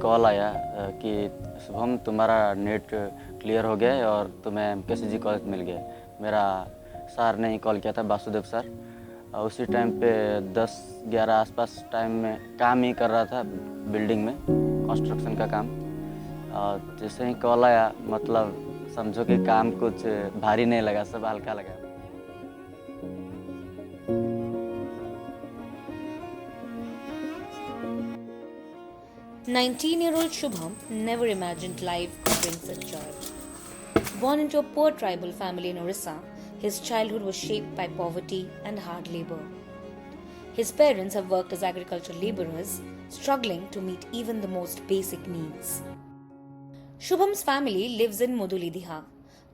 Call आया कि शुभम तुम्हारा नेट क्लियर हो गया है और तुम्हें एमकेसीजी कॉलेज मिल गया है। मेरा सर ने ही कॉल किया था, वासुदेव सर। उसी टाइम पे 10-11 आसपास टाइम में काम ही कर रहा था बिल्डिंग में, कंस्ट्रक्शन का काम। जैसे ही कॉल आया मतलब समझो कि काम कुछ भारी नहीं लगा, सब हल्का लगा। 19-year-old Shubham never imagined life could bring such joy. Born into a poor tribal family in Orissa, his childhood was shaped by poverty and hard labor. His parents have worked as agricultural laborers, struggling to meet even the most basic needs. Shubham's family lives in Mudulidhiha,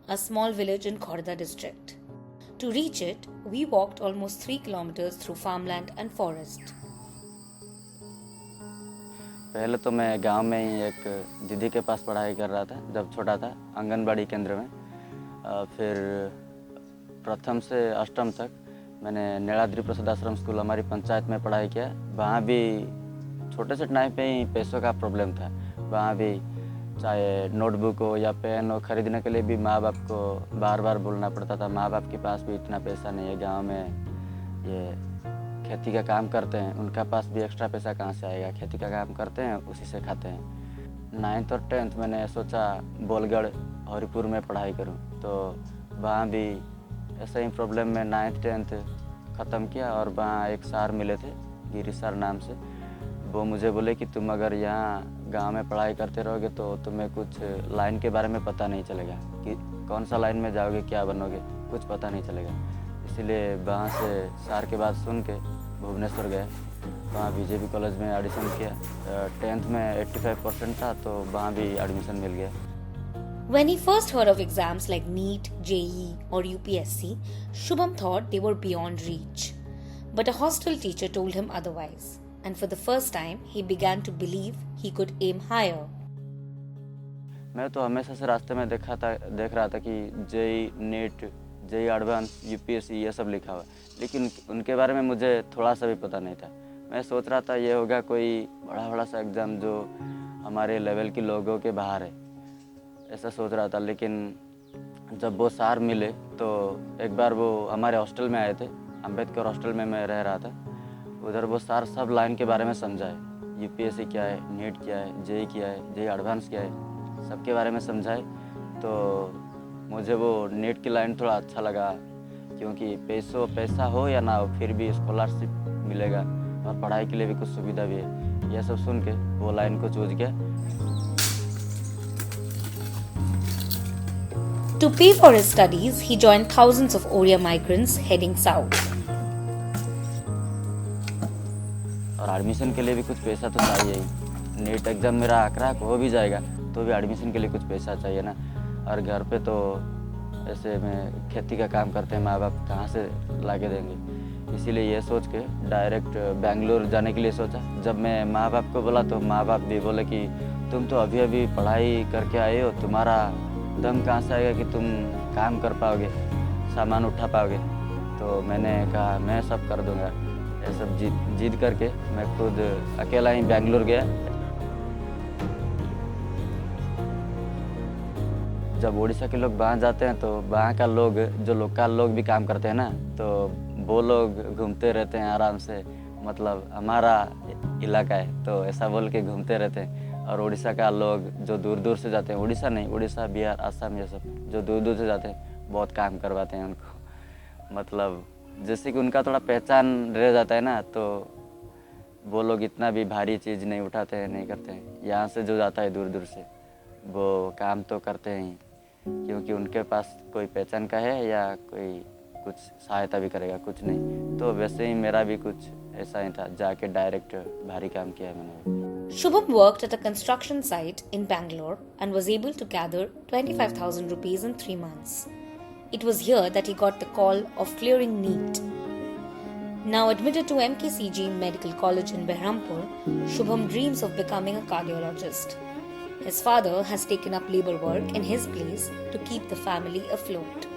a small village in Khorda district. To reach it, we walked almost 3 kilometers through farmland and forest. पहले तो मैं गांव में ही एक दीदी के पास पढ़ाई कर रहा था जब छोटा था, आंगनबाड़ी केंद्र में। फिर प्रथम से अष्टम तक मैंने नीलाद्रि प्रसाद आश्रम स्कूल हमारी पंचायत में पढ़ाई किया। वहाँ भी छोटे से टाइम पे ही पैसों का प्रॉब्लम था। वहाँ भी चाहे नोटबुक हो या पेन हो, खरीदने के लिए भी माँ बाप को बार बार बोलना पड़ता था। माँ बाप के पास भी इतना पैसा नहीं है, गाँव में ये खेती का काम करते हैं, उनका पास भी एक्स्ट्रा पैसा कहाँ से आएगा। खेती का काम करते हैं, उसी से खाते हैं। 9th और 10th मैंने सोचा बोलगढ़ हरिपुर में पढ़ाई करूं, तो वहाँ भी ऐसा ही प्रॉब्लम में 9th 10th ख़त्म किया। और वहाँ एक सर मिले थे, गिरी सर नाम से। वो मुझे बोले कि तुम अगर यहाँ गांव में पढ़ाई करते रहोगे तो तुम्हें कुछ लाइन के बारे में पता नहीं चलेगा कि कौन सा लाइन में जाओगे, क्या बनोगे, कुछ पता नहीं चलेगा। इसीलिए वहाँ से सर के बात सुन के भुवनेश्वर गए। वहाँ बीजेपी कॉलेज में एडिशन किया। 10th में 85% था, तो वहाँ भी एडमिशन मिल गया। When he first heard of exams like NEET, JEE or UPSC, Shubham thought they were beyond reach. But a hostel teacher told him otherwise, and for the first time he began to believe he could aim higher. मैं तो हमेशा से रास्ते में देख रहा था कि JEE NEET, JEE advanced, UPSC ये सब लिखा हुआ, लेकिन उनके बारे में मुझे थोड़ा सा भी पता नहीं था। मैं सोच रहा था ये होगा कोई बड़ा सा एग्ज़ाम जो हमारे लेवल के लोगों के बाहर है, ऐसा सोच रहा था। लेकिन जब वो सर मिले तो एक बार वो हमारे हॉस्टल में आए थे, अम्बेडकर हॉस्टल में मैं रह रहा था। उधर वो सर सब लाइन के बारे में समझाए, यूपीएससी क्या है, नीट क्या है, जेई क्या है, जेई एडवांस क्या है, सबके बारे में समझाए। तो मुझे वो नीट की लाइन थोड़ा अच्छा लगा, क्योंकि पैसा हो या ना हो फिर भी स्कॉलरशिप मिलेगा और पढ़ाई के लिए भी कुछ सुविधा भी है। यह सब सुन के वो लाइन को चूज किया। To pay for his studies, he joined thousands of Oriya migrants heading south. और एडमिशन के लिए भी कुछ पैसा तो चाहिए ही। नीट एग्ज़ाम मेरा क्रैक हो भी जाएगा तो भी एडमिशन के लिए कुछ पैसा चाहिए ना। और घर पे तो ऐसे में खेती का काम करते हैं, माँ बाप कहाँ से ला के देंगे। इसीलिए ये सोच के डायरेक्ट बेंगलोर जाने के लिए सोचा। जब मैं माँ बाप को बोला तो माँ बाप भी बोले कि तुम तो अभी अभी पढ़ाई करके आए हो, तुम्हारा दम कहाँ से आएगा कि तुम काम कर पाओगे, सामान उठा पाओगे। तो मैंने कहा मैं सब कर दूँगा। ये सब जिद करके मैं खुद अकेला ही बेंगलोर गया। जब उड़ीसा के लोग वहाँ जाते हैं तो वहाँ का लोग, जो लोकल लोग भी काम करते हैं ना, तो वो लोग घूमते रहते हैं आराम से, मतलब हमारा इलाका है तो ऐसा बोल के घूमते रहते हैं। और उड़ीसा का लोग जो दूर दूर से जाते हैं, उड़ीसा नहीं, उड़ीसा, बिहार, असम, ये सब जो दूर दूर से जाते हैं बहुत काम करवाते हैं उनको। मतलब जैसे कि उनका थोड़ा पहचान रह जाता है ना, तो वो लोग इतना भी भारी चीज़ नहीं उठाते हैं, नहीं करते हैं। यहाँ से जो जाता है दूर दूर से वो काम तो करते हैं ही, क्योंकि उनके पास कोई पहचान का है या कोई कुछ सहायता भी करेगा, कुछ नहीं। तो वैसे ही मेरा भी कुछ ऐसा ही था, जाके डायरेक्ट भारी काम किया मैंने। Shubham worked at a construction site in Bangalore and was able to gather 25,000 rupees in 3 months. It was here that he got the call of clearing NEET. Now admitted to MKCG Medical College in Behrampur, Shubham dreams of becoming a cardiologist. His father has taken up labor work in his place to keep the family afloat.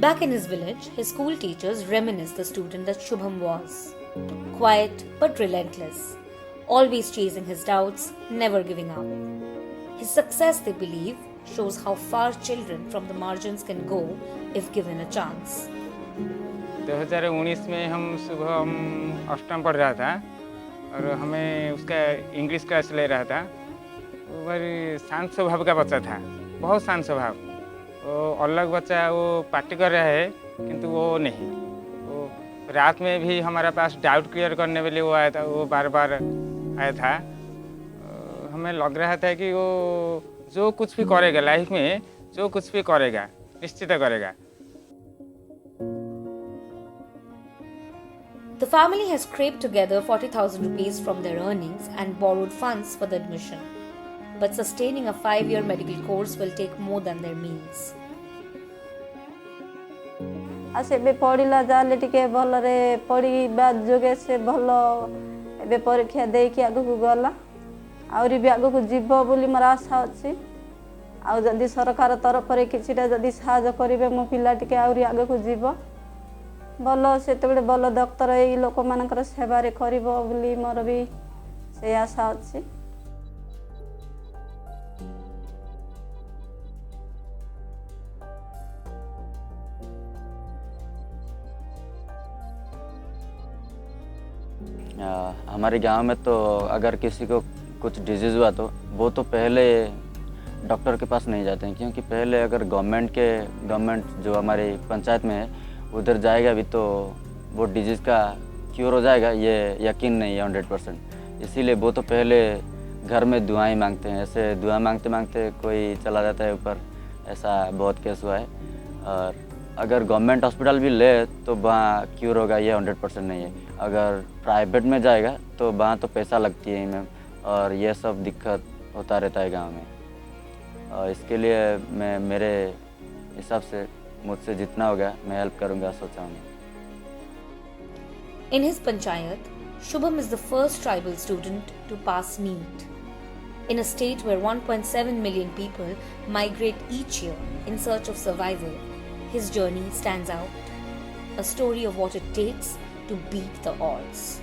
Back in his village, his school teachers reminisce the student that Shubham was. Quiet but relentless, always chasing his doubts, never giving up. His success, they believe, shows how far children from the margins can go if given a chance. 2019 में हम सुबह अष्टम पढ़ रहा था और हमें उसका इंग्लिश क्लास ले रहा था। वो बड़ी शांत स्वभाव का बच्चा था, बहुत शांत स्वभाव। वो अलग बच्चा, वो पार्टी कर रहा है किंतु वो नहीं। वो रात में भी हमारे पास डाउट क्लियर करने के लिए वो आया था, वो बार बार आया था। हमें लग रहा था कि वो जो कुछ भी करेगा लाइफ में, जो कुछ भी करेगा निश्चित करेगा। The family has scraped together 40,000 rupees from their earnings and borrowed funds for the admission. But sustaining a 5-year medical course will take more than their means. से पढ़ला जाले टिके भलरे पढ़ा जोगे से भल ए परीक्षा देकी आग को गला आहरी भी आग को जीव बोली मोर आशा अच्छी आदि सरकार तरफ किसीटा जदि साहाय्य करेंगे मो पिला टिके आहरी आग को जीव भल से भल डॉक्टर ये लोक मान सेवारे कर मोर भी से आशा अच्छी। हमारे गांव में तो अगर किसी को कुछ डिजीज़ हुआ तो वो तो पहले डॉक्टर के पास नहीं जाते हैं, क्योंकि पहले अगर गवर्नमेंट जो हमारी पंचायत में है उधर जाएगा भी तो वो डिजीज़ का क्योर हो जाएगा ये यकीन नहीं है 100%। इसीलिए वो तो पहले घर में दुआएं मांगते हैं। ऐसे दुआ मांगते मांगते कोई चला जाता है ऊपर, ऐसा बहुत केस हुआ है। और अगर गवर्नमेंट हॉस्पिटल भी ले तो वहाँ क्योर होगा ये 100% नहीं है। अगर प्राइवेट में जाएगा तो वहाँ तो पैसा लगती है मैम, और ये सब दिक्कत होता रहता है गांव में। और इसके लिए मैं मेरे हिसाब से मुझसे जितना होगा मैं हेल्प करूँगा सोचा हूँ। In his panchayat, Shubham is the first tribal student to pass NEET. In a state where 1.7 million people migrate each year in search of survival, his journey stands out. A story of what it takes to beat the odds.